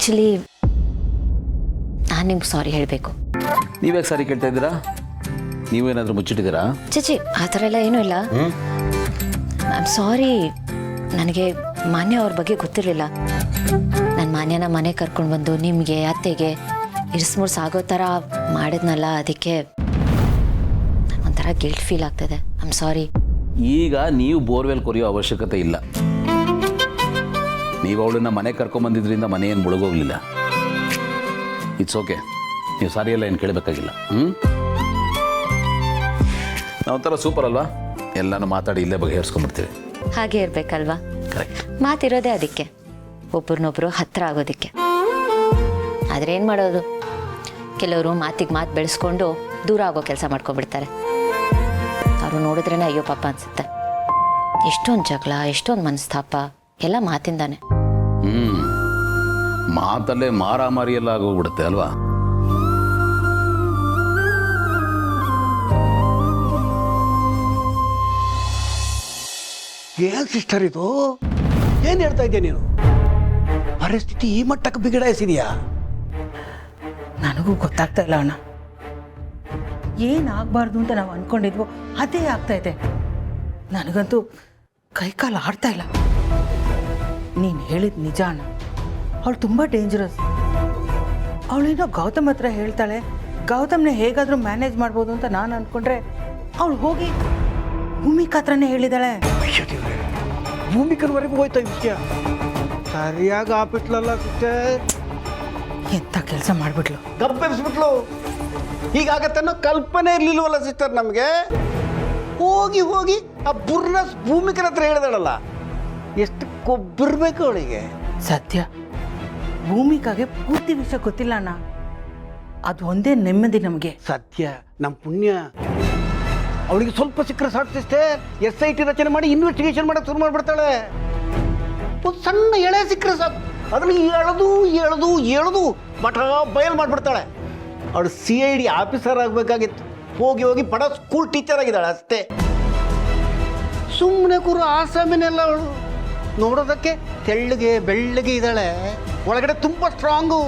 Actually ನಾನು ನಿಮ್ಗೆ ಸಾರಿ ಹೇಳಬೇಕು. ನೀವ್ಯಾಕೆ ಸಾರಿ ಕೇಳ್ತಾ ಇದ್ದೀರಾ? ನೀವೇನಾದರೂ ಮುಚ್ಚಿಟ್ಟಿದ್ದೀರಾ? ಚಚಿ ಆ ಥರ ಎಲ್ಲ ಏನೂ ಇಲ್ಲ. ಐ ಆಮ್ ಸಾರಿ, ನನಗೆ ಮಾನ್ಯ ಅವ್ರ ಬಗ್ಗೆ ಗೊತ್ತಿರಲಿಲ್ಲ. ನನ್ನ ಮಾನ್ಯನ ಮನೆ ಕರ್ಕೊಂಡು ಬಂದು ನಿಮಗೆ ಅತ್ತೆಗೆ ಇರಿಸ್ಮುರ್ಸ್ ಆಗೋ ಥರ ಮಾಡಿದ್ನಲ್ಲ, ಅದಕ್ಕೆ ಒಂಥರ ಗಿಲ್ಟ್ ಫೀಲ್ ಆಗ್ತದೆ. I am sorry. ಈಗ ನೀವು ಬೋರ್ವೆಲ್ ಕೊರೆಯೋ ಅವಶ್ಯಕತೆ ಇಲ್ಲ. ನೀವು ಅವಳನ್ನ ಮನೆ ಕರ್ಕೊಂಬಂದಿದ್ರಿಂದ ಮನೆ ಏನು ಮುಳುಗೋಗ್ಲಿಲ್ಲ. It's okay. ನೀವು ಸಾರಿ ಎಲ್ಲ ಏನು ಕೇಳಬೇಕಾಗಿಲ್ಲ. ನಾವೊಂಥರ ಸೂಪರ್ ಅಲ್ವಾ? ಎಲ್ಲನೂ ಮಾತಾಡಿ ಇಲ್ಲೇ ಬಗೆಹರಿಸ್ಕೊಂಡ್ಬಿಡ್ತೀವಿ. ಹಾಗೆ ಇರಬೇಕಲ್ವಾ? ಕರೆಕ್ಟ್. ಮಾತಿರೋದೇ ಅದಕ್ಕೆ, ಒಬ್ರನ್ನೊಬ್ರು ಹತ್ರ ಆಗೋದಕ್ಕೆ. ಆದರೆ ಏನು ಮಾಡೋದು, ಕೆಲವರು ಮಾತಿಗೆ ಮಾತು ಬೆಳೆಸ್ಕೊಂಡು ದೂರ ಆಗೋ ಕೆಲಸ ಮಾಡ್ಕೊಬಿಡ್ತಾರೆ. ಅವರು ನೋಡಿದ್ರೇ ಅಯ್ಯೋ ಪಾಪ ಅನ್ಸುತ್ತೆ. ಎಷ್ಟೊಂದು ಜಗಳ, ಎಷ್ಟೊಂದು ಮನಸ್ತಾಪ ಎಲ್ಲ ಮಾತಿಂದಾನೆ. ಮಾತಲ್ಲೇ ಮಾರಾಮಾರಿ ಎಲ್ಲ ಆಗೋಗ್ಬಿಡುತ್ತೆ ಅಲ್ವಾ? ಏನ್ ಸಿಸ್ಟರ್ ಇದು? ಏನ್ ಹೇಳ್ತಾ ಇದ್ಯಾ ನೀನು? ಪರಿಸ್ಥಿತಿ ಈ ಮಟ್ಟಕ್ಕೆ ಬಿಗಡಾಯಿಸಿದೆಯಾ? ನನಗೂ ಗೊತ್ತಾಗ್ತಾ ಇಲ್ಲ ಅಣ್ಣ. ಏನಾಗಬಾರ್ದು ಅಂತ ನಾವು ಅಂದ್ಕೊಂಡಿದ್ವೋ ಅದೇ ಆಗ್ತಾ ಇದೆ. ನನಗಂತೂ ಕೈಕಾಲು ಆಡ್ತಾ ಇಲ್ಲ. ನೀನು ಹೇಳಿದ ನಿಜ ಅಣ್ಣ. ಅವಳು ತುಂಬ ಡೇಂಜರಸ್. ಅವಳೇನೋ ಗೌತಮ್ ಹತ್ರ ಹೇಳ್ತಾಳೆ, ಗೌತಮ್ನ ಹೇಗಾದರೂ ಮ್ಯಾನೇಜ್ ಮಾಡ್ಬೋದು ಅಂತ ನಾನು ಅಂದ್ಕೊಂಡ್ರೆ ಅವಳು ಹೋಗಿ ಭೂಮಿಕಾ ಹತ್ರನೇ ಹೇಳಿದಾಳೆ. ಭೂಮಿಕನವರೆಗೂ ಹೋಯ್ತಾ ಈ ವಿಷಯ? ಸರಿಯಾಗಿ ಆಪಿಟ್ಲಲ್ಲ ಸಿಸ್ಟರ್. ಎಂಥ ಕೆಲಸ ಮಾಡಿಬಿಟ್ಲು, ಗಬ್ಬೆಬ್ಸ್ಬಿಟ್ಲು. ಹೀಗಾಗತ್ತನ್ನೋ ಕಲ್ಪನೆ ಇರ್ಲಿಲ್ವಲ್ಲ ಸಿಸ್ಟರ್ ನಮಗೆ. ಹೋಗಿ ಹೋಗಿ ಆ ಬುರ್ನಸ್ ಭೂಮಿಕನ ಹತ್ರ ಹೇಳಿದಾಳಲ್ಲ, ಎಷ್ಟು ಕೊಬ್ಬಿರ್ಬೇಕು ಅವಳಿಗೆ. ಸತ್ಯ, ಭೂಮಿಕಾಗೆ ಪೂರ್ತಿ ವಿಷಯ ಗೊತ್ತಿಲ್ಲ ಅಣ್ಣ. ಅದು ಒಂದೇ ನೆಮ್ಮದಿ ನಮಗೆ. ಸತ್ಯ, ನಮ್ಮ ಪುಣ್ಯ. ಅವಳಿಗೆ ಸ್ವಲ್ಪ ಸಿಕ್ಕರೆ ಸಾಕು ಸಿಸ್ಟರ್, SIT ರಚನೆ ಮಾಡಿ ಇನ್ವೆಸ್ಟಿಗೇಷನ್ ಮಾಡಕ್ಕೆ ಶುರು ಮಾಡಿಬಿಡ್ತಾಳೆ. ಒಂದು ಸಣ್ಣ ಎಳೆ ಸಿಕ್ಕರೆ ಸಾಕು, ಅದನ್ನು ಎಳೆದು ಎಳೆದು ಎಳೆದು ಮಠ ಬಯಲು ಮಾಡಿಬಿಡ್ತಾಳೆ. ಅವಳು CID ಆಫೀಸರ್ ಆಗಬೇಕಾಗಿತ್ತು, ಹೋಗಿ ಹೋಗಿ ಬಡ ಸ್ಕೂಲ್ ಟೀಚರ್ ಆಗಿದ್ದಾಳೆ ಅಷ್ಟೇ. ಸುಮ್ಮನೆ ಕೂರು ಆಸಾಮಿನೆಲ್ಲ ಅವಳು. ನೋಡೋದಕ್ಕೆ ತೆಳ್ಳಗೆ ಬೆಳ್ಳಗೆ ಇದ್ದಾಳೆ, ಒಳಗಡೆ ತುಂಬ ಸ್ಟ್ರಾಂಗು.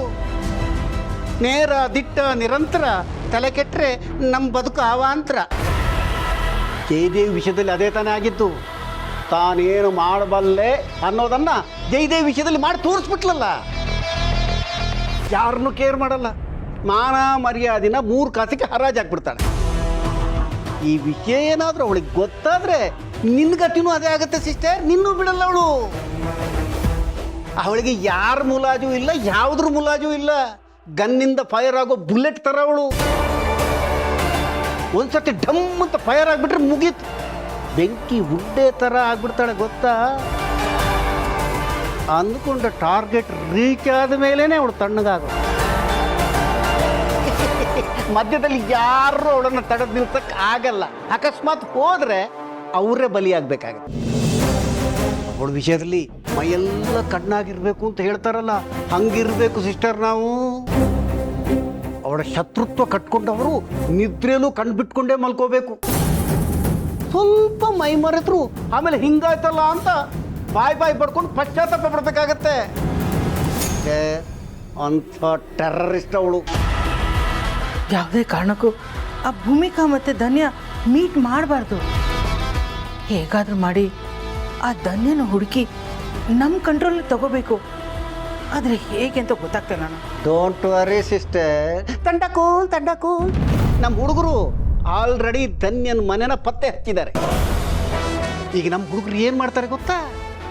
ನೇರ ದಿಟ್ಟ ನಿರಂತರ, ತಲೆ ಕೆಟ್ಟರೆ ನಮ್ಮ ಬದುಕು ಅವಾಂತರ. ಜಯದೇವಿ ವಿಷಯದಲ್ಲಿ ಅದೇ ತಾನೇ ಆಗಿತ್ತು. ತಾನೇನು ಮಾಡಬಲ್ಲೆ ಅನ್ನೋದನ್ನು ಜಯದೇವಿ ವಿಷಯದಲ್ಲಿ ಮಾಡಿ ತೋರಿಸ್ಬಿಟ್ಲಲ್ಲ. ಯಾರನ್ನೂ ಕೇರ್ ಮಾಡಲ್ಲ, ಮಾನ ಮರ್ಯಾದಿನ 3 ಕಾಸಿಗೆ ಹರಾಜಾಕ್ಬಿಡ್ತಾಳೆ. ಈ ವಿಷಯ ಏನಾದರೂ ಅವಳಿಗೆ ಗೊತ್ತಾದರೆ ನಿನ್ನ ಗತಿನೂ ಅದೇ ಆಗುತ್ತೆ ಸಿಸ್ಟರ್. ನಿನ್ನೂ ಬಿಡಲ್ಲ ಅವಳು. ಅವಳಿಗೆ ಯಾರ ಮುಲಾಜು ಇಲ್ಲ, ಯಾವುದ್ರ ಮುಲಾಜು ಇಲ್ಲ. ಗನ್ನಿಂದ ಫೈರ್ ಆಗೋ ಬುಲೆಟ್ ಥರ ಅವಳು. ಒಂದ್ಸತಿ ಢಮ್ ಅಂತ ಫೈರ್ ಆಗಿಬಿಟ್ರೆ ಮುಗೀತು, ಬೆಂಕಿ ಉಡ್ಡೆ ಥರ ಆಗ್ಬಿಡ್ತಾಳೆ ಗೊತ್ತಾ. ಅಂದ್ಕೊಂಡ ಟಾರ್ಗೆಟ್ ರೀಚ್ ಆದ ಮೇಲೇ ಅವಳು ತಣ್ಣಗಾಗೋ. ಮಧ್ಯದಲ್ಲಿ ಯಾರು ಅವಳನ್ನು ತಡೆದು ನಿಲ್ಸಕ್ಕೆ ಆಗಲ್ಲ. ಅಕಸ್ಮಾತ್ ಹೋದರೆ ಅವರೇ ಬಲಿಯಾಗಬೇಕಾಗತ್ತೆ. ಅವಳ ವಿಷಯದಲ್ಲಿ ಮೈಯೆಲ್ಲ ಕಣ್ಣಾಗಿರ್ಬೇಕು ಅಂತ ಹೇಳ್ತಾರಲ್ಲ, ಹಂಗಿರ್ಬೇಕು ಸಿಸ್ಟರ್ ನಾವು. ಅವಳ ಶತ್ರುತ್ವ ಕಟ್ಕೊಂಡವರು ನಿದ್ರೆಯಲ್ಲೂ ಕಣ್ಣು ಬಿಟ್ಕೊಂಡೇ ಮಲ್ಕೋಬೇಕು. ಸ್ವಲ್ಪ ಮೈ ಮರೆತರು ಆಮೇಲೆ ಹಿಂಗಾಯ್ತಲ್ಲ ಅಂತ ಬಾಯಿ ಪಡ್ಕೊಂಡು ಪಶ್ಚಾತ್ತಾಪ ಪಡ್ಬೇಕಾಗತ್ತೆ. ಅಂಥ ಟೆರರಿಸ್ಟ್ ಅವಳು. ಯಾವುದೇ ಕಾರಣಕ್ಕೂ ಆ ಭೂಮಿಕಾ ಮತ್ತು ಧನ್ಯ ಮೀಟ್ ಮಾಡಬಾರ್ದು. ಹೇಗಾದರೂ ಮಾಡಿ ಆ ಧನ್ಯನ ಹುಡುಕಿ ನಮ್ಮ ಕಂಟ್ರೋಲಿಗೆ ತಗೋಬೇಕು. ಆದರೆ ಹೇಗೆ ಅಂತ ಗೊತ್ತಾಗ್ತಿಲ್ಲ ನಾನು. ಡೋಂಟ್ ವರಿ ಸಿಸ್ಟರ್, ತಂಡಕೂಲ್. ನಮ್ಮ ಹುಡುಗರು ಆಲ್ರೆಡಿ ಧನ್ಯನ ಮನೆನ ಪತ್ತೆ ಹಚ್ಚಿದ್ದಾರೆ. ಈಗ ನಮ್ಮ ಹುಡುಗರು ಏನು ಮಾಡ್ತಾರೆ ಗೊತ್ತಾ?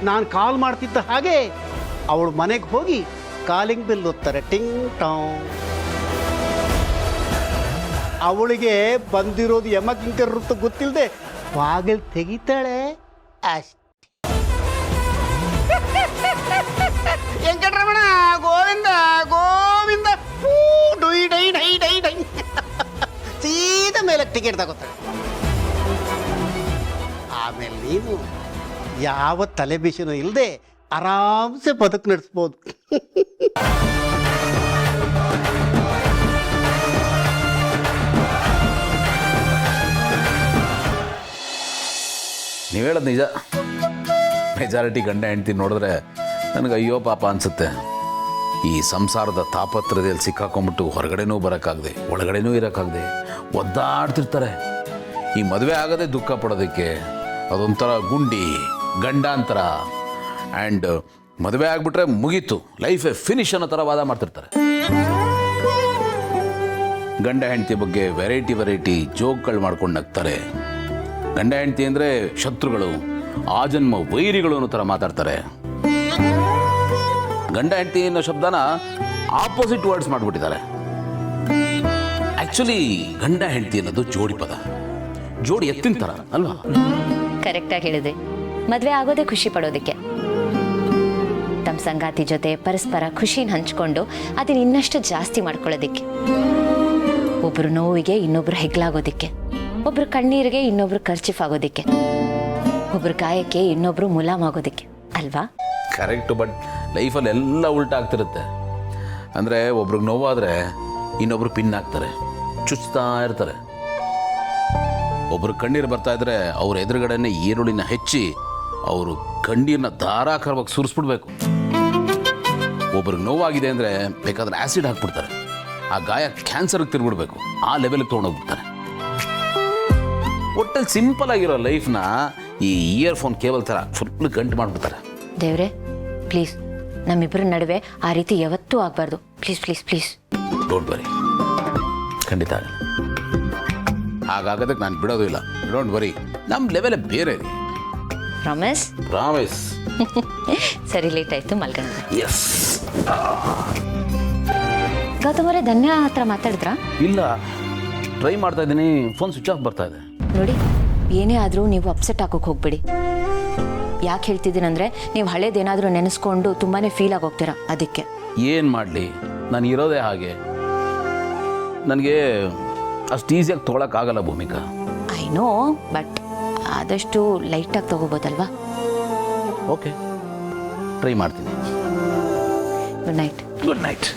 ನಾನು ಕಾಲ್ ಮಾಡ್ತಿದ್ದ ಹಾಗೆ ಅವಳು ಮನೆಗೆ ಹೋಗಿ ಕಾಲಿಂಗ್ ಬೆಲ್ ಒತ್ತಾರೆ, ಟಿಂಗ್ ಟಾಂಗ್. ಅವಳಿಗೆ ಬಂದಿರೋದು ಯಮಕಿಂಕರ್ ವೃತ್ತ ಗೊತ್ತಿಲ್ಲದೆ ಬಾಗಿಲು ತೆಗಿತಾಳೆ ಅಷ್ಟೇ. ವೆಂಕಟರಮಣ ಗೋವಿಂದ ಗೋವಿಂದ ಡೈ ಡೈ ಡೈ ಡೈ ಡೈ ಸೀದಾ ಮೇಲೆ ಟಿಕೆಟ್ ತಗೋತಾಳೆ. ಆಮೇಲೆ ನೀನು ಯಾವ ತಲೆ ಬಿಸಿನೂ ಇಲ್ಲದೆ ಆರಾಮ್ಸೆ ಬದುಕು ನಡೆಸ್ಬೋದು. ನೀವು ಹೇಳೋದು ನಿಜ. ಮೆಜಾರಿಟಿ ಗಂಡ ಹೆಂಡ್ತಿ ನೋಡಿದ್ರೆ ನನಗೆ ಅಯ್ಯೋ ಪಾಪ ಅನಿಸುತ್ತೆ. ಈ ಸಂಸಾರದ ತಾಪತ್ರದಲ್ಲಿ ಸಿಕ್ಕಾಕೊಂಡ್ಬಿಟ್ಟು ಹೊರಗಡೆನೂ ಬರೋಕ್ಕಾಗದೆ ಒಳಗಡೆನೂ ಇರೋಕ್ಕಾಗದೆ ಒದ್ದಾಡ್ತಿರ್ತಾರೆ. ಈ ಮದುವೆ ಆಗದೆ ದುಃಖ ಪಡೋದಕ್ಕೆ ಅದೊಂಥರ ಗುಂಡಿ ಗಂಡಾಂತರ. ಆ್ಯಂಡ್ ಮದುವೆ ಆಗಿಬಿಟ್ರೆ ಮುಗೀತು, ಲೈಫೇ ಫಿನಿಶ್ ಅನ್ನೋ ಥರ ವಾದ ಮಾಡ್ತಿರ್ತಾರೆ. ಗಂಡ ಹೆಂಡತಿ ಬಗ್ಗೆ ವೆರೈಟಿ ಜೋಕ್ಗಳು ಮಾಡ್ಕೊಂಡು ನಗ್ತಾರೆ. ಗಂಡ ಹೆಂಡತಿ ಅಂದರೆ ಶತ್ರುಗಳು, ಆಜನ್ಮ ವೈರಿಗಳು ಅನ್ನೋ ಥರ ಮಾತಾಡ್ತಾರೆ. ಗಂಡ ಹೆಂಡತಿ ಅನ್ನೋ ಶಬ್ದನ ಆಪೋಸಿಟ್ ವರ್ಡ್ಸ್ ಮಾಡಿಬಿಟ್ಟಿದ್ದಾರೆ. ಆ್ಯಕ್ಚುಲಿ ಗಂಡ ಹೆಂಡತಿ ಅನ್ನೋದು ಜೋಡಿ ಪದ, ಜೋಡಿ ಎತ್ತಿನ ಥರ ಅಲ್ವಾ? ಕರೆಕ್ಟಾಗಿ ಹೇಳಿದೆ. ಮದುವೆ ಆಗೋದೇ ಖುಷಿ ಪಡೋದಕ್ಕೆ, ತಮ್ಮ ಸಂಗಾತಿ ಜೊತೆ ಪರಸ್ಪರ ಖುಷಿನ ಹಂಚ್ಕೊಂಡು ಅದನ್ನ ಇನ್ನಷ್ಟು ಜಾಸ್ತಿ ಮಾಡ್ಕೊಳ್ಳೋದಿಕ್ಕೆ, ಒಬ್ರು ನೋವಿಗೆ ಇನ್ನೊಬ್ರು ಹೆಗ್ಲಾಗೋದಿಕ್ಕೆ, ಒಬ್ರು ಕಣ್ಣೀರಿಗೆ ಇನ್ನೊಬ್ರು ಖರ್ಚಿಫ್ ಆಗೋದಿಕ್ಕೆ, ಒಬ್ರು ಗಾಯಕ್ಕೆ ಇನ್ನೊಬ್ರು ಮುಲಾಮ್ ಆಗೋದಿಕ್ಕೆ ಅಲ್ವಾ? ಕರೆಕ್ಟು. ಬಟ್ ಲೈಫಲ್ಲಿ ಎಲ್ಲ ಉಲ್ಟಾ ಆಗ್ತಿರುತ್ತೆ. ಅಂದರೆ ಒಬ್ರಿಗೆ ನೋವಾದರೆ ಇನ್ನೊಬ್ರು ಪಿನ್ ಹಾಕ್ತಾರೆ, ಚುಚ್ತಾ ಇರ್ತಾರೆ. ಒಬ್ರು ಕಣ್ಣೀರು ಬರ್ತಾ ಇದ್ರೆ ಅವ್ರ ಎದುರುಗಡೆನೆ ಈರುಳ್ಳಿನ ಹೆಚ್ಚಿ ಅವರು ಕಣ್ಣೀರನ್ನ ಧಾರಾಕಾರವಾಗಿ ಸುರಿಸ್ಬಿಡ್ಬೇಕು. ಒಬ್ರಿಗೆ ನೋವಾಗಿದೆ ಅಂದರೆ ಬೇಕಾದ್ರೆ ಆ್ಯಸಿಡ್ ಹಾಕ್ಬಿಡ್ತಾರೆ, ಆ ಗಾಯ ಕ್ಯಾನ್ಸರ್ಗೆ ತಿರ್ಬಿಡ್ಬೇಕು, ಆ ಲೆವೆಲ್ಗೆ ತೊಗೊಂಡೋಗ್ಬಿಡ್ತಾರೆ. ಒಟ್ಟಲ್ಲಿ ಸಿಂಪಲ್ ಆಗಿರೋ ಲೈಫ್ನ ಈ ಇಯರ್ಫೋನ್ ಕೇಬಲ್ ಥರ ಫುಲ್ ಗಂಟು ಮಾಡಿಬಿಡ್ತಾರೆ. ದೇವ್ರೆ ಪ್ಲೀಸ್, ನಮ್ಮಿಬ್ಬರ ನಡುವೆ ಆ ರೀತಿ ಯಾವತ್ತೂ ಆಗಬಾರ್ದು. Please please please. Don't worry, ಖಂಡಿತ ಆಗಲ್ಲ. ಹಾಗಾಗೋದಕ್ಕೆ ನಾನು ಬಿಡೋದು ಇಲ್ಲ. ಡೋಂಟ್ ವರಿ, ನಮ್ಮ ಲೆವೆಲೇ ಬೇರೆ ಇದೆ. ಪ್ರಾಮಿಸ್? ಪ್ರಾಮಿಸ್. ಸರಿ, ಲೇಟ್ ಆಯಿತು, ಮಲ್ಗೋಣ. ಎಸ್. ಗೌತಮ್ ಅವರೇ, ಧನ್ಯ ಹತ್ರ ಮಾತಾಡಿದ್ರಾ? ಇಲ್ಲ, ಟ್ರೈ ಮಾಡ್ತಾ ಇದ್ದೀನಿ, ಫೋನ್ ಸ್ವಿಚ್ ಆಫ್ ಬರ್ತಾ ಇದೆ. ನೋಡಿ, ಏನೇ ಆದರೂ ನೀವು ಅಪ್ಸೆಟ್ ಆಗೋಕೆ ಹೋಗ್ಬೇಡಿ. ಯಾಕೆ ಹೇಳ್ತಿದ್ದೀನಂದರೆ, ನೀವು ಹಳೇದೇನಾದರೂ ನೆನೆಸ್ಕೊಂಡು ತುಂಬಾ ಫೀಲ್ ಆಗೋಗ್ತೀರಾ, ಅದಕ್ಕೆ. ಏನು ಮಾಡಲಿ, ನಾನು ಇರೋದೇ ಹಾಗೆ. ನನಗೆ ಅಷ್ಟು ಈಸಿಯಾಗಿ ತೊಗೊಳಕ್ಕಾಗಲ್ಲ ಭೂಮಿಕಾ. ಐ ನೋ, ಬಟ್ ಆದಷ್ಟು ಲೈಟಾಗಿ ತಗೋಬೋದಲ್ವಾ? ಓಕೆ, ಟ್ರೈ ಮಾಡ್ತೀನಿ. Good night. Good night.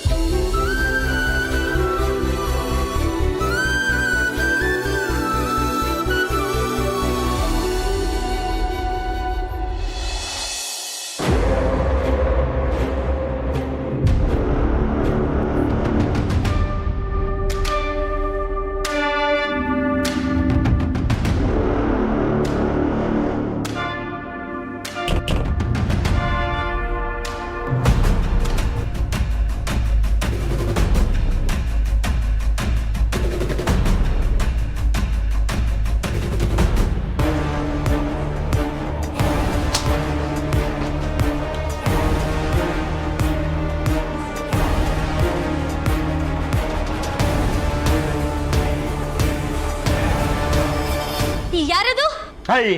ಯಾರದು? ಹಾಯ್,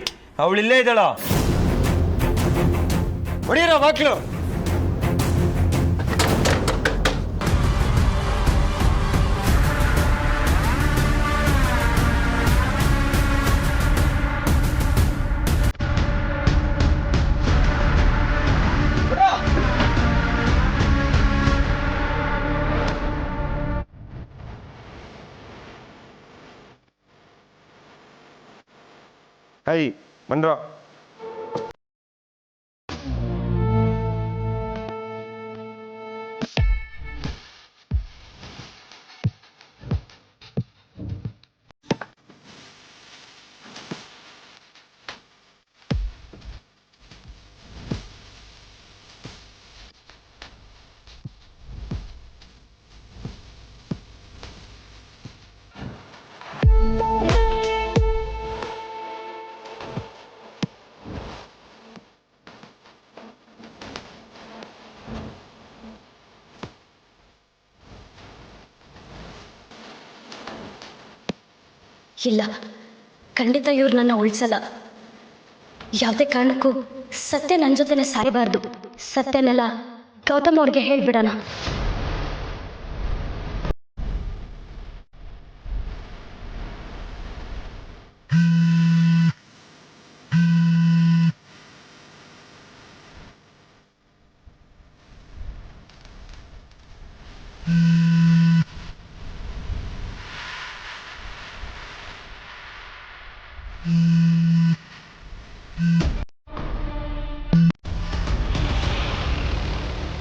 ಅವಳಿಲ್ಲೇ ಇದ್ದಾಳ. ಹೊಡೀರೋ ಬಾಕ್ಲು. ಹಾಯ್, ಬಂದ್ರ. ಇಲ್ಲ, ಖಂಡಿತ ಇವ್ರು ನನ್ನ ಉಳಿಸಲ್ಲ. ಯಾವುದೇ ಕಾರಣಕ್ಕೂ ಸತ್ಯ ನನ್ನ ಜೊತೆನೆ ಸಾಯಬಾರ್ದು. ಸತ್ಯನೆಲ್ಲ ಗೌತಮ್ ಅವ್ರಿಗೆ ಹೇಳ್ಬಿಡೋಣ.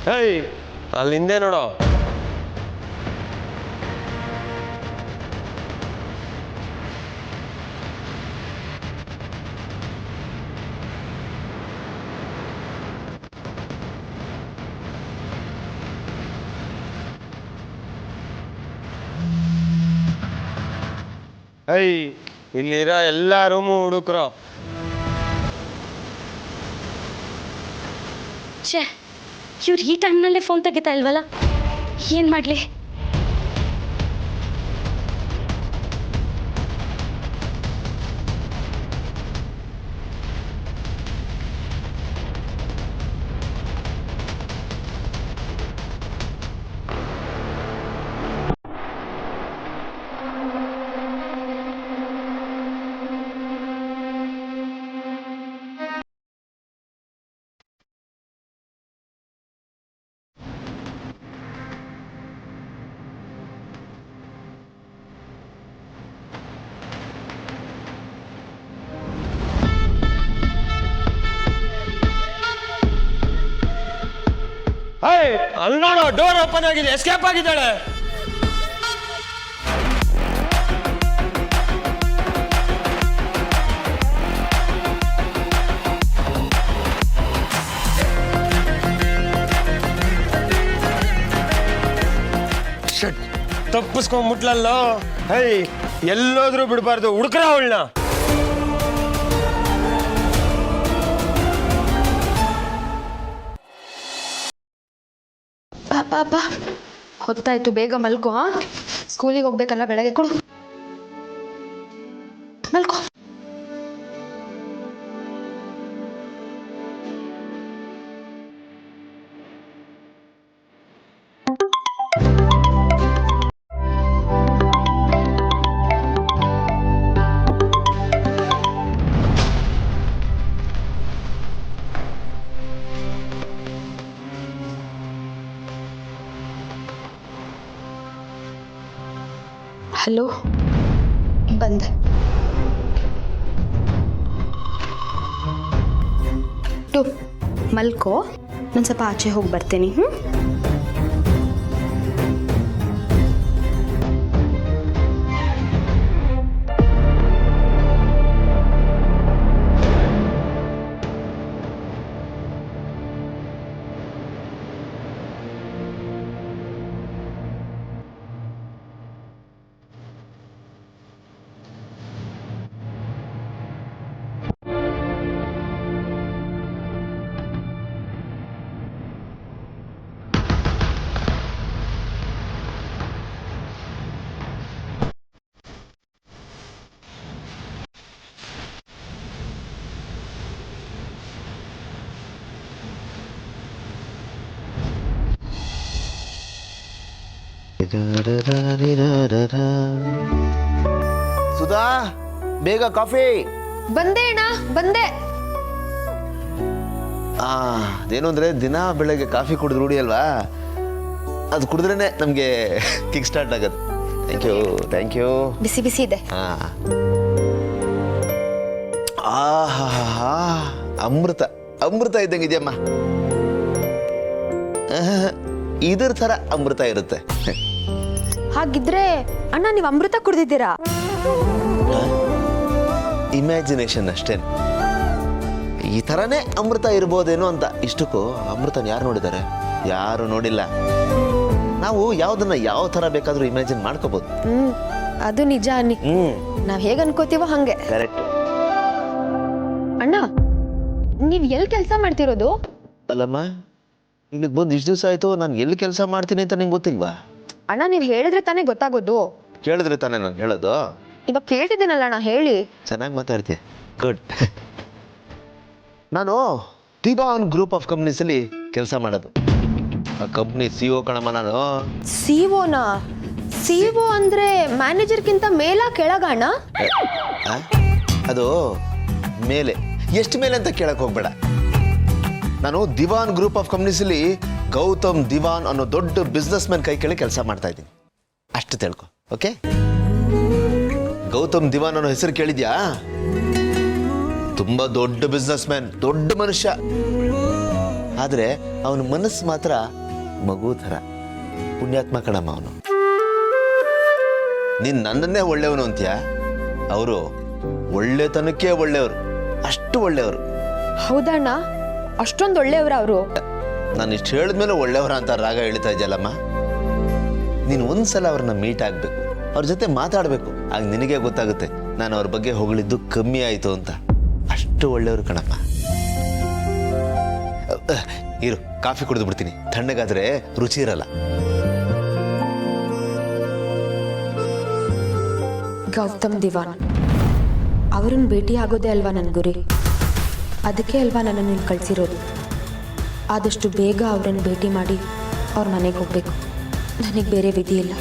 ಹೇಯ್, ಅಲ್ಲಿ ಹಿಂದೆ ನೋಡು. ಐ ಇಲ್ಲಿರೋ ಎಲ್ಲ ರೂಮು ಹುಡುಕ್ರು. ಛೇ, ಇವ್ರು ಈ ಟೈಮ್ನಲ್ಲೇ ಫೋನ್ ತೆಗಿತಾ ಇಲ್ವಲ್ಲ, ಏನು ಮಾಡಲಿ? ಐ ಅಲ್ಲಿ ನೋಡು, ಡೋರ್ ಓಪನ್ ಆಗಿದೆ, ಎಸ್ಕೇಪ್ ಆಗಿದ್ದಾಳೆ. ತಪ್ಪಿಸ್ಕೊಂಡ್ಬಿಟ್ಲಲ್ಲೋ. ಹೈ ಎಲ್ಲೋದ್ರೂ ಬಿಡಬಾರ್ದು, ಹುಡುಕ್ರ ಅವಳನ್ನ. ಪಾಪ ಹೊತ್ತಾಯ್ತು, ಬೇಗ ಮಲ್ಕೋ. ಸ್ಕೂಲಿಗೆ ಹೋಗ್ಬೇಕಲ್ಲ ಬೆಳಗ್ಗೆ. ಕೊಡು, ಮಲ್ಕೋ. ಹಲೋ, ಬಂದೆ. ಟು ಮಲ್ಕೋ, ನಾನು ಸ್ವಲ್ಪ ಆಚೆ ಹೋಗಿ ಬರ್ತೀನಿ. ಸುಧಾ, ಬೇಗ ಕಾಫಿ. ಬಂದೆ ಅಣ್ಣ, ಬಂದೆ. ಅದೇನು ಅಂದ್ರೆ ದಿನ ಬೆಳಗ್ಗೆ ಕಾಫಿ ಕುಡಿದು ರೂಢಿ ಅಲ್ವಾ, ಅದು ಕುಡಿದ್ರೇನೆ ನಮಗೆ ಕಿಕ್ ಸ್ಟಾರ್ಟ್ ಆಗೋದು. Thank you, thank you. ಬಿಸಿ ಬಿಸಿ ಇದೆ. ಆಹಾ, ಅಮೃತ ಅಮೃತ ಇದ್ದಂಗೆ ಇದೆಯಮ್ಮ. ಇದ್ರ ಥರ ಅಮೃತ ಇರುತ್ತೆ. ಹಾಗಿದ್ರೆ ಅಣ್ಣ, ನೀವು ಅಮೃತ ಕುಡ್ದಿದ್ದೀರಾ? ಇಮ್ಯಾಜಿನೇಷನ್ ಅಷ್ಟೇ. ಈ ಥರನೇ ಅಮೃತ ಇರ್ಬೋದೇನೋ ಅಂತ. ಇಷ್ಟಕ್ಕೂ ಅಮೃತನ ಯಾರು ನೋಡಿದ್ದಾರೆ? ಯಾರು ನೋಡಿಲ್ಲ. ನಾವು ಯಾವುದನ್ನ ಯಾವ ಥರ ಬೇಕಾದರೂ ಇಮ್ಯಾಜಿನ್ ಮಾಡ್ಕೋಬೋದು. ಅದು ನಿಜ ಅನ್ನಿ. ನಾವ್ ಹೇಗೆ ಅನ್ಕೋತೀವೋ ಹಂಗೆ. ಕರೆಕ್ಟ್. ಅಣ್ಣ, ನೀವ್ ಎಲ್ಲಿ ಕೆಲಸ ಮಾಡ್ತಿರೋದು? ಅಲ್ಲಮ್ಮ, ಇಲ್ಲಿಗೆ ಬಂದು ಇಷ್ಟು ದಿವಸ ಆಯ್ತು, ನಾನು ಎಲ್ಲಿ ಕೆಲಸ ಮಾಡ್ತೀನಿ ಅಂತ ನಿಂಗೆ ಗೊತ್ತಿಲ್ವಾ? ಅಣ್ಣ, ನೀವ್ ಹೇಳಿದ್ರೆ ತಾನೇ ಗೊತ್ತಾಗೋದು. ಕೇಳಿದ್ರೆ ತಾನೇ ನಾನು ಹೇಳೋದು. ಇವಾಗ ಕೇಳ್ತಿದ್ದೀನಲ್ಲ ಅಣ್ಣ, ಹೇಳಿ. ಚೆನ್ನಾಗಿ ಮಾತಾಡ್ತೀಯ, ಗುಡ್. ನಾನು ದಿವಾನ್ ಗ್ರೂಪ್ ಆಫ್ ಕಂಪ್ನೀಸಲ್ಲಿ ಕೆಲಸ ಮಾಡೋದು. ಆ ಕಂಪ್ನಿ CEO ಕಣಮ್ಮ ನಾನು. ಸಿಒನಾ? ಸಿಒ ಅಂದ್ರೆ ಮ್ಯಾನೇಜರ್ಗಿಂತ ಮೇಲ ಕೆಳಗ ಅಣ್ಣ? ಅದು ಮೇಲೆ, ಎಷ್ಟು ಮೇಲೆ ಅಂತ ಕೇಳಕ್ ಹೋಗ್ಬೇಡ. ನಾನು ದಿವಾನ್ ಗ್ರೂಪ್ ಆಫ್ ಕಂಪ್ನೀಸಲ್ಲಿ ಗೌತಮ್ ದಿವಾನ್ ಅನ್ನೋ ದೊಡ್ಡ ಬಿಸ್ನೆಸ್ ಮ್ಯಾನ್ ಕೈ ಕೆಳಗೆ ಕೆಲಸ ಮಾಡ್ತಾ ಇದ್ದೀನಿ. ಅಷ್ಟು ತಿಳ್ಕೊ, ಓಕೆ? ಗೌತಮ್ ದಿವಾನ್ ಅನ್ನೋ ಹೆಸರು ಕೇಳಿದ್ಯಾ? ತುಂಬಾ ದೊಡ್ಡ ಬಿಸ್ನೆಸ್ ಮ್ಯಾನ್, ದೊಡ್ಡ ಮನುಷ್ಯ. ಆದ್ರೆ ಅವನ ಮನಸ್ಸು ಮಾತ್ರ ಮಗು ಥರ ಪುಣ್ಯಾತ್ಮ ಕಣಮ್ಮ ಅವನು. ನೀನು ನನ್ನನ್ನೇ ಒಳ್ಳೆಯವನು ಅಂತೀಯ, ಅವರು ಒಳ್ಳೆತನಕ್ಕೆ ಒಳ್ಳೆಯವರು, ಅಷ್ಟು ಒಳ್ಳೆಯವರು. ಹೌದಣ್ಣ, ಅಷ್ಟೊಂದು ಒಳ್ಳೆಯವ್ರ ಅವರು? ನಾನು ಇಷ್ಟು ಹೇಳಿದ್ಮೇಲೆ ಒಳ್ಳೆಯವರ ಅಂತ ರಾಗ ಹೇಳ್ತಾ ಇದ್ದಲ್ಲಮ್ಮ. ನೀನು ಒಂದ್ಸಲ ಅವ್ರನ್ನ ಮೀಟ್ ಆಗಬೇಕು, ಅವ್ರ ಜೊತೆ ಮಾತಾಡಬೇಕು. ಆಗ ನಿನಗೆ ಗೊತ್ತಾಗುತ್ತೆ ನಾನು ಅವ್ರ ಬಗ್ಗೆ ಹೊಗಳಿದ್ದು ಕಮ್ಮಿ ಆಯಿತು ಅಂತ. ಅಷ್ಟು ಒಳ್ಳೆಯವರು ಕಣಮ್ಮ. ಇರು, ಕಾಫಿ ಕುಡಿದು ಬಿಡ್ತೀನಿ, ತಣ್ಣಗಾದ್ರೆ ರುಚಿ ಇರಲ್ಲ. ಗೌತಮ್ ದಿವಾನ್ ಅವ್ರನ್ನ ಭೇಟಿ ಆಗೋದೇ ಅಲ್ವಾ ನನ್ನ ಗುರಿ. ಅದಕ್ಕೆ ಅಲ್ವಾ ನನ್ನನ್ನು ಇಲ್ಲಿ ಕಳಿಸಿರೋದು. ಆದಷ್ಟು ಬೇಗ ಅವ್ರನ್ನ ಭೇಟಿ ಮಾಡಿ ಅವ್ರ ಮನೆಗೆ ಹೋಗಬೇಕು. ನನಗೆ ಬೇರೆ ವಿಧಿ ಇಲ್ಲ.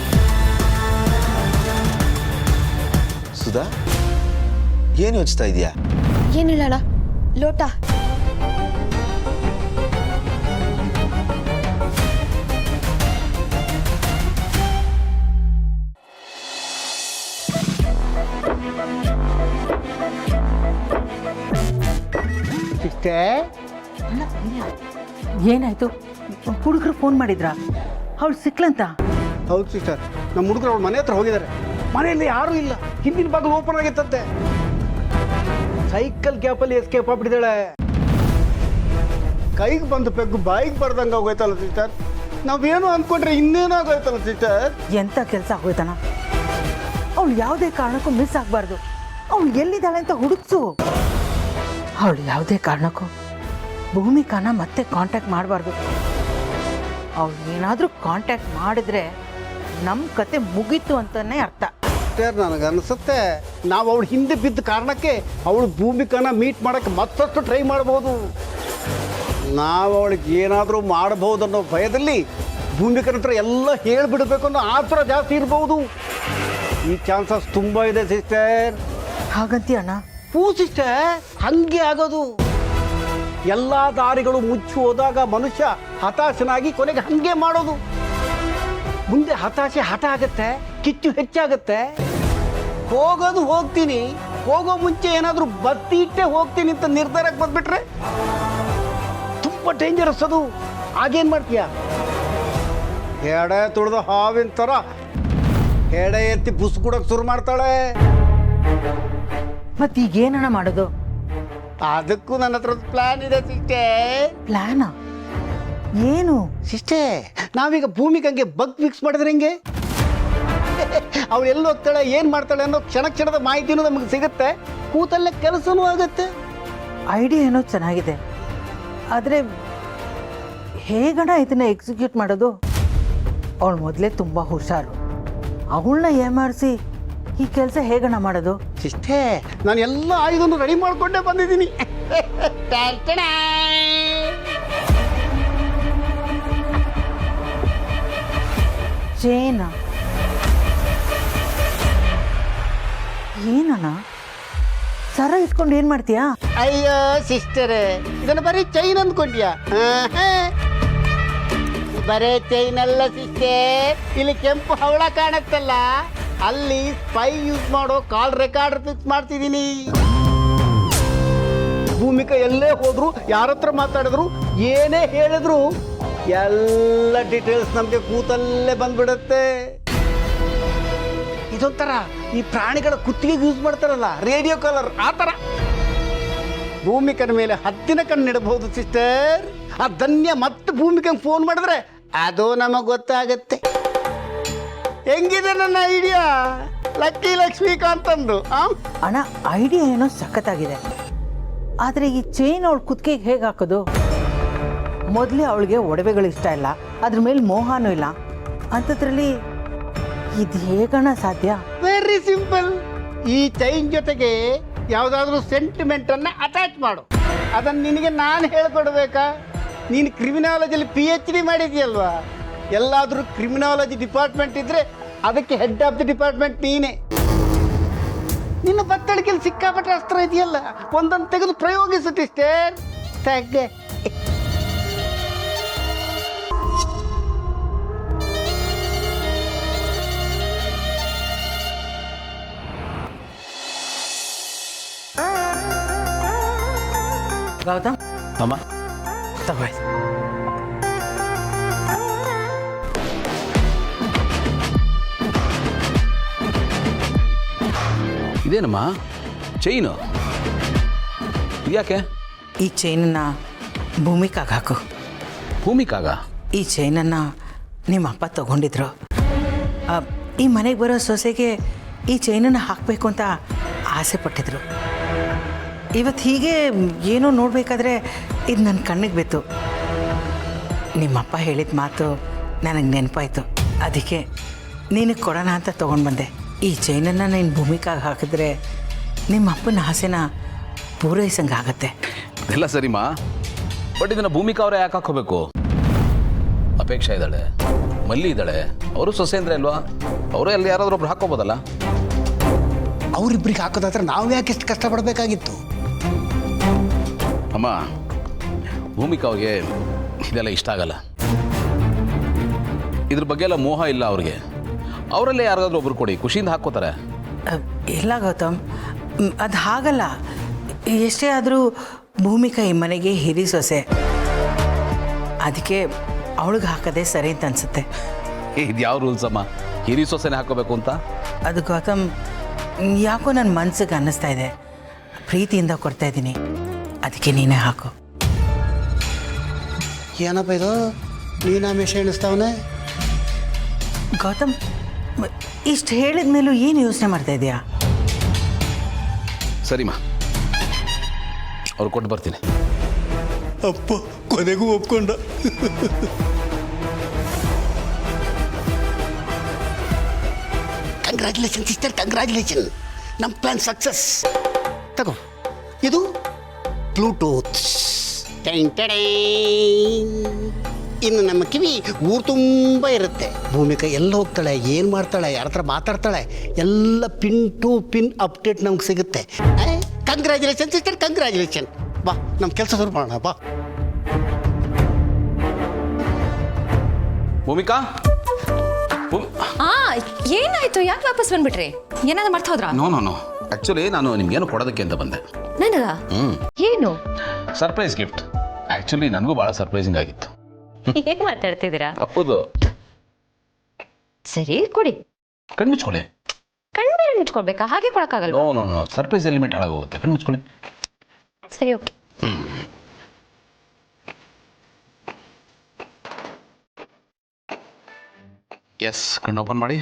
ಸುಧಾ, ಏನು ಯೋಚಿಸ್ತಾ ಇದೆಯಾ? ಏನಿಲ್ಲ ಅಣ್ಣ, ಲೋಟ. ಸಿಸ್ಟರ್, ಏನಾಯ್ತು? ಹುಡುಗರು ಫೋನ್ ಮಾಡಿದ್ರಾ? ಅವಳು ಸಿಕ್ಲಂತ? ಹೌದು ಸಿಸ್ಟರ್, ನಮ್ಮ ಹುಡುಗರು ಅವ್ರ ಮನೆ ಹತ್ರ ಹೋಗಿದ್ದಾರೆ. ಮನೆಯಲ್ಲಿ ಯಾರೂ ಇಲ್ಲ, ಹಿಂದಿನ ಬಾಗಿಲು ಓಪನ್ ಆಗಿತ್ತಂತೆ. ಸೈಕಲ್ ಗ್ಯಾಪಲ್ಲಿ ಎಸ್ಕೇಪ್ ಆಗ್ಬಿಟ್ಟಿದ್ದಾಳೆ. ಕೈಗೆ ಬಂದು ಪೆಗ್ಗು ಬಾಯಿಗೆ ಬರ್ದಂಗೆ ಆಗೋಯ್ತಲ್ಲ ಸಿಸ್ಟರ್. ನಾವೇನು ಅಂದ್ಕೊಂಡ್ರೆ ಇನ್ನೇನಾಗೋಯ್ತಲ್ಲ ಸಿಸ್ಟರ್. ಎಂಥ ಕೆಲಸ ಆಗೋಯ್ತಾನ? ಅವಳು ಯಾವುದೇ ಕಾರಣಕ್ಕೂ ಮಿಸ್ ಆಗಬಾರ್ದು. ಅವಳು ಎಲ್ಲಿದ್ದಾಳೆ ಅಂತ ಹುಡುಕ್ಸು. ಅವಳು ಯಾವುದೇ ಕಾರಣಕ್ಕೂ ಭೂಮಿಕಾನ ಮತ್ತೆ ಕಾಂಟ್ಯಾಕ್ಟ್ ಮಾಡಬಾರ್ದು. ಅವಳು ಏನಾದರೂ ಕಾಂಟ್ಯಾಕ್ಟ್ ಮಾಡಿದ್ರೆ ನಮ್ಮ ಕತೆ ಮುಗೀತು ಅಂತಲೇ ಅರ್ಥ. ಸಿಸ್ಟರ್, ನನಗನ್ಸುತ್ತೆ ನಾವು ಅವಳು ಹಿಂದೆ ಬಿದ್ದ ಕಾರಣಕ್ಕೆ ಅವಳು ಭೂಮಿಕನ ಮೀಟ್ ಮಾಡೋಕ್ಕೆ ಮತ್ತಷ್ಟು ಟ್ರೈ ಮಾಡ್ಬೋದು. ನಾವು ಅವಳಿಗೆ ಏನಾದರೂ ಮಾಡಬಹುದು ಅನ್ನೋ ಭಯದಲ್ಲಿ ಭೂಮಿಕನ ಹತ್ರ ಎಲ್ಲ ಹೇಳಿಬಿಡ್ಬೇಕು ಅನ್ನೋ ಆತರ ಜಾಸ್ತಿ ಇರ್ಬೋದು. ಈ ಚಾನ್ಸಸ್ ತುಂಬ ಇದೆ ಸಿಸ್ಟರ್. ಹಾಗಂತೀಯ ಅಣ್ಣ? ಹೂ ಸಿಸ್ಟರ್, ಹಂಗೆ ಆಗೋದು. ಎಲ್ಲ ದಾರಿಗಳು ಮುಚ್ಚಿ ಹೋದಾಗ ಮನುಷ್ಯ ಹತಾಶನಾಗಿ ಕೊನೆಗೆ ಹಂಗೆ ಮಾಡೋದು. ಮುಂದೆ ಹತಾಶೆ ಹಠ ಆಗತ್ತೆ, ಕಿಚ್ಚು ಹೆಚ್ಚಾಗತ್ತೆ. ಹೋಗೋದು ಹೋಗ್ತೀನಿ, ಹೋಗೋ ಮುಂಚೆ ಏನಾದರೂ ಬತ್ತಿ ಇಟ್ಟೆ ಹೋಗ್ತೀನಿ ಅಂತ ನಿರ್ಧಾರಕ್ಕೆ ಬಂದ್ಬಿಟ್ರೆ ತುಂಬ ಡೇಂಜರಸ್ ಅದು. ಆಗೇನು ಮಾಡ್ತೀಯ? ಎಡೆ ತುಳಿದ ಹಾವಿನ ಥರ ಎಡೆ ಎತ್ತಿ ಬುಸ್ಕುಡಕ್ಕೆ ಶುರು ಮಾಡ್ತಾಳೆ. ಮತ್ತೀಗ ಏನಣ್ಣ ಮಾಡೋದು? ಅದಕ್ಕೂ ನನ್ನ ಹತ್ರ ಪ್ಲಾನ್ ಇದೆ ಸಿಸ್ಟೇ. ಪ್ಲಾನ ಏನು? ಸಿಸ್ಟೇ, ನಾವೀಗ ಭೂಮಿಗಂಗೆ ಬಗ್ ಫಿಕ್ಸ್ ಮಾಡಿದ್ರೆ ಹೆಂಗೆ? ಅವಳು ಎಲ್ಲಿ ಹೋಗ್ತಾಳೆ, ಏನು ಮಾಡ್ತಾಳೆ ಅನ್ನೋ ಕ್ಷಣದ ಮಾಹಿತಿನೂ ನಮಗೆ ಸಿಗುತ್ತೆ, ಕೂತಲ್ಲೇ ಕೆಲಸನೂ ಆಗುತ್ತೆ. ಐಡಿಯಾ ಏನೋ ಚೆನ್ನಾಗಿದೆ, ಆದರೆ ಹೇಗಣ ಇದನ್ನ ಎಕ್ಸಿಕ್ಯೂಟ್ ಮಾಡೋದು? ಅವಳು ಮೊದಲೇ ತುಂಬ ಹುಷಾರು. ಅವಳನ್ನ ಏಮಾರಿಸಿ ಈ ಕೆಲಸ ಹೇಗಣ ಮಾಡೋದು? ಸಿಸ್ಟೇ, ನಾನು ಎಲ್ಲ ಆಯುಧನೂ ರೆಡಿ ಮಾಡಿಕೊಂಡೇ ಬಂದಿದ್ದೀನಿ. ಚೇನ? ಏನಣ್ಣ ಸರ ಇಟ್ಕೊಂಡು ಏನು ಮಾಡ್ತೀಯಾ? ಅಯ್ಯೋ ಸಿಸ್ಟರೇ, ಇದನ್ನು ಬರೀ ಚೈನ್ ಅಂದ್ಕೊಂಡ್ಯಾ? ಬರೇ ಚೈನ್ ಅಲ್ಲ ಸಿಸ್ಟರ್, ಇಲ್ಲಿ ಕೆಂಪು ಹವಳ ಕಾಣತ್ತಲ್ಲ, ಅಲ್ಲಿ ಸ್ಪೈ ಯೂಸ್ ಮಾಡೋ ಕಾಲ್ ರೆಕಾರ್ಡರ್ ಫಿಕ್ಸ್ ಮಾಡ್ತಿದ್ದೀನಿ. ಭೂಮಿಕಾ ಎಲ್ಲೇ ಹೋದ್ರು, ಯಾರ ಹತ್ರ ಮಾತಾಡಿದ್ರು, ಏನೇ ಹೇಳಿದ್ರು ಎಲ್ಲ ಡೀಟೇಲ್ಸ್ ನಮಗೆ ಕೂತಲ್ಲೇ ಬಂದ್ಬಿಡುತ್ತೆ. ಇದೊಂಥರ ಈ ಪ್ರಾಣಿಗಳ ಕುತ್ತಿಗೆಗೆ ಯೂಸ್ ಮಾಡ್ತಾರಲ್ಲ, ರೇಡಿಯೋ ಕಾಲರ್, ಆ ಥರ. ಭೂಮಿಕನ ಮೇಲೆ ಹದ್ದಿನ ಕಣ್ಣಿಡಬಹುದು ಸಿಸ್ಟರ್. ಆ ಧನ್ಯ ಮತ್ತೆ ಭೂಮಿಕಂಗೆ ಫೋನ್ ಮಾಡಿದ್ರೆ ಅದು ನಮಗೆ ಗೊತ್ತಾಗತ್ತೆ. ಹೆಂಗಿದೆ ನನ್ನ ಐಡಿಯಾ? ಲಕ್ಕಿ ಲಕ್ಷ್ಮೀಕಾಂತ್ ಅಂದು. ಅಣ್ಣ, ಐಡಿಯಾ ಏನೋ ಸಖತ್ತಾಗಿದೆ, ಆದರೆ ಈ ಚೈನ್ ಅವಳು ಕುತ್ತಿಗೆಗೆ ಹೇಗೆ ಹಾಕೋದು? ಮೊದಲೇ ಅವಳಿಗೆ ಒಡವೆಗಳು ಇಷ್ಟ ಇಲ್ಲ, ಅದ್ರ ಮೇಲೆ ಮೋಹನೂ ಇಲ್ಲ. ಅಂಥದ್ರಲ್ಲಿ ಇದು ಹೇಗಣ ಸಾಧ್ಯ? Very simple. ಈ ಚೈನ್ ಜೊತೆಗೆ ಯಾವುದಾದ್ರೂ ಸೆಂಟಿಮೆಂಟನ್ನು ಅಟ್ಯಾಚ್ ಮಾಡು. ಅದನ್ನು ನಿನಗೆ ನಾನು ಹೇಳ್ಕೊಡ್ಬೇಕಾ? ನೀನು ಕ್ರಿಮಿನಾಲಜಿಯಲ್ಲಿ PhD ಮಾಡಿದ್ಯಲ್ವಾ? ಎಲ್ಲಾದರೂ ಕ್ರಿಮಿನಾಲಜಿ ಡಿಪಾರ್ಟ್ಮೆಂಟ್ ಇದ್ದರೆ ಅದಕ್ಕೆ ಹೆಡ್ ಆಫ್ ದಿ ಡಿಪಾರ್ಟ್ಮೆಂಟ್ ನೀನೇ. ನಿನ್ನ ಬತ್ತಳಿಕೆಯಲ್ಲಿ ಸಿಕ್ಕಾಪಟ್ಟೆ ಅಸ್ತ್ರ ಇದೆಯಲ್ಲ, ಒಂದನ್ನು ತೆಗೆದು ಪ್ರಯೋಗಿಸುತ್ತಿಷ್ಟೇ. ತೆಗೆ. ಗೌತಮ್, ಅಮ್ಮ, ತಗೋ. ಇದೇನಮ್ಮ ಚೈನು ಯಾಕೆ? ಈ ಚೈನನ್ನು ಭೂಮಿಕಾಗ ಹಾಕು. ಭೂಮಿಕಾಗ? ಈ ಚೈನನ್ನು ನಿಮ್ಮ ಅಪ್ಪ ತಗೊಂಡಿದ್ರು. ಈ ಮನೆಗೆ ಬರೋ ಸೊಸೆಗೆ ಈ ಚೈನನ್ನು ಹಾಕಬೇಕು ಅಂತ ಆಸೆ ಪಟ್ಟಿದ್ರು. ಇವತ್ತು ಹೀಗೆ ಏನೋ ನೋಡಬೇಕಾದ್ರೆ ಇದು ನನ್ನ ಕಣ್ಣಿಗೆ ಬಿತ್ತು. ನಿಮ್ಮಪ್ಪ ಹೇಳಿದ ಮಾತು ನನಗೆ ನೆನಪಾಯಿತು. ಅದಕ್ಕೆ ನಿನಗೆ ಕೊಡೋಣ ಅಂತ ತೊಗೊಂಡು ಬಂದೆ. ಈ ಚೈನನ್ನು ನೀನು ಭೂಮಿಕಾಗ ಹಾಕಿದ್ರೆ ನಿಮ್ಮ ಅಪ್ಪನ ಆಸೆನ ಪೂರೈಸಂಗಾಗತ್ತೆ. ಅದೆಲ್ಲ ಸರಿಮಾ, ಬಟ್ ಇದನ್ನು ಭೂಮಿಕಾ ಅವರೇ ಯಾಕೆ ಹಾಕೋಬೇಕು? ಅಪೇಕ್ಷೆ ಇದ್ದಾಳೆ, ಮಲ್ಲಿ ಇದ್ದಾಳೆ, ಅವರು ಸೊಸೆ ಅಂದರೆ ಅಲ್ವಾ, ಅವರು ಅಲ್ಲಿ ಯಾರಾದರೂ ಒಬ್ರು ಹಾಕೋಬೋದಲ್ಲ. ಅವರಿಬ್ಬರಿಗೆ ಹಾಕೋದಾದ್ರೆ ನಾವು ಯಾಕೆ ಇಷ್ಟು ಕಷ್ಟಪಡಬೇಕಾಗಿತ್ತು? ಅಮ್ಮ, ಭೂಮಿಕಾ ಅವ್ರಿಗೆ ಇದೆಲ್ಲ ಇಷ್ಟ ಆಗಲ್ಲ. ಇದ್ರ ಬಗ್ಗೆ ಎಲ್ಲ ಮೋಹ ಇಲ್ಲ ಅವ್ರಿಗೆ. ಅವರಲ್ಲೇ ಯಾರಿಗಾದ್ರೂ ಒಬ್ರು ಕೊಡಿ, ಖುಷಿಯಿಂದ ಹಾಕ್ಕೋತಾರೆ. ಇಲ್ಲ ಗೌತಮ್, ಅದು ಹಾಗಲ್ಲ. ಎಷ್ಟೇ ಆದರೂ ಭೂಮಿಕಾ ಈ ಮನೆಗೆ ಹಿರಿ ಸೊಸೆ. ಅದಕ್ಕೆ ಅವಳಿಗೆ ಹಾಕೋದೇ ಸರಿ ಅಂತ ಅನಿಸುತ್ತೆ. ಇದು ಯಾವ ರೂಲ್ಸ್ ಅಮ್ಮ, ಹಿರಿ ಸೊಸೆನೇ ಹಾಕೋಬೇಕು ಅಂತ? ಅದು ಗೌತಮ್, ಯಾಕೋ ನನ್ನ ಮನಸ್ಸಿಗೆ ಅನ್ನಿಸ್ತಾ ಇದೆ. ಪ್ರೀತಿಯಿಂದ ಕೊಡ್ತಾ ಇದ್ದೀನಿ, ಅದಕ್ಕೆ ನೀನೇ ಹಾಕು. ಏನಪ್ಪ ಇದು ನೀನಾಮೇಶ ಎಣಿಸ್ತಾವನೆ? ಗೌತಮ್, ಇಷ್ಟು ಹೇಳಿದ ಮೇಲೂ ಏನು ಯೋಚನೆ ಮಾಡ್ತಾ ಇದೆಯಾ? ಸರಿಮಾ, ಅವ್ರು ಕೊಟ್ಟು ಬರ್ತೀನಿ. ಅಪ್ಪ ಕೊನೆಗೂ ಒಪ್ಕೊಂಡ. Congratulation sister, congratulation. ನಮ್ಮ ಪ್ಲಾನ್ ಸಕ್ಸಸ್. ತಗೋ, ಇದು ಬ್ಲೂಟೂತ್. ಇನ್ನು ನಮ್ಮ ಕಿವಿ ಊರು ತುಂಬ ಇರುತ್ತೆ. ಭೂಮಿಕಾ ಎಲ್ಲ ಹೋಗ್ತಾಳೆ, ಏನು ಮಾಡ್ತಾಳೆ, ಯಾರ ಹತ್ರ ಮಾತಾಡ್ತಾಳೆ, ಎಲ್ಲ ಪಿನ್ ಟು ಪಿನ್ ಅಪ್ಡೇಟ್ ನಮ್ಗೆ ಸಿಗುತ್ತೆ. Congratulation sister, congratulation. ಬಾ, ನಮ್ಮ ಕೆಲಸ ಶುರು ಮಾಡೋಣ ಬಾ. ಭೂಮಿಕಾ, ಏನಾಯ್ತು? ಯಾಕೆ ವಾಪಸ್ ಬಂದ್ಬಿಟ್ರಿ? ಏನಾದ್ರು ಮಾಡ್ತಾ ಹೋದ್ರಾ? ನೋ ನೋ ನೋ, ಆ್ಯಕ್ಚುಲಿ ನಾನು ನಿಮ್ಗೇನು ಕೊಡೋದಕ್ಕೆ ಅಂತ ಬಂದೆ. ನನಗ? ಏನು? Surprise gift. ಆ್ಯಕ್ಚುಲಿ ನನಗೂ ಭಾಳ ಸರ್ಪ್ರೈಸಿಂಗ್ ಆಗಿತ್ತು. ಹೇಗೆ ಮಾತಾಡ್ತಿದ್ದೀರಾ? ಹೌದು. ಸರಿ, ಕೊಡಿ. ಕಣ್ಮುಚ್ಕೊಳ್ಳಿ. ಕಣ್ಣು ಮುಚ್ಕೊಳ್ಬೇಕಾ? ಹಾಗೆ ಕೊಡಕ್ಕಾಗಲ್ಲ. No no no, surprise element ಹಾಳಾಗೋಗುತ್ತೆ. ಕಣ್ಮುಚ್ಕೊಳ್ಳಿ. ಸರಿ, ಓಕೆ. ಎಸ್, ಕಣ್ಣು ಓಪನ್ ಮಾಡಿ.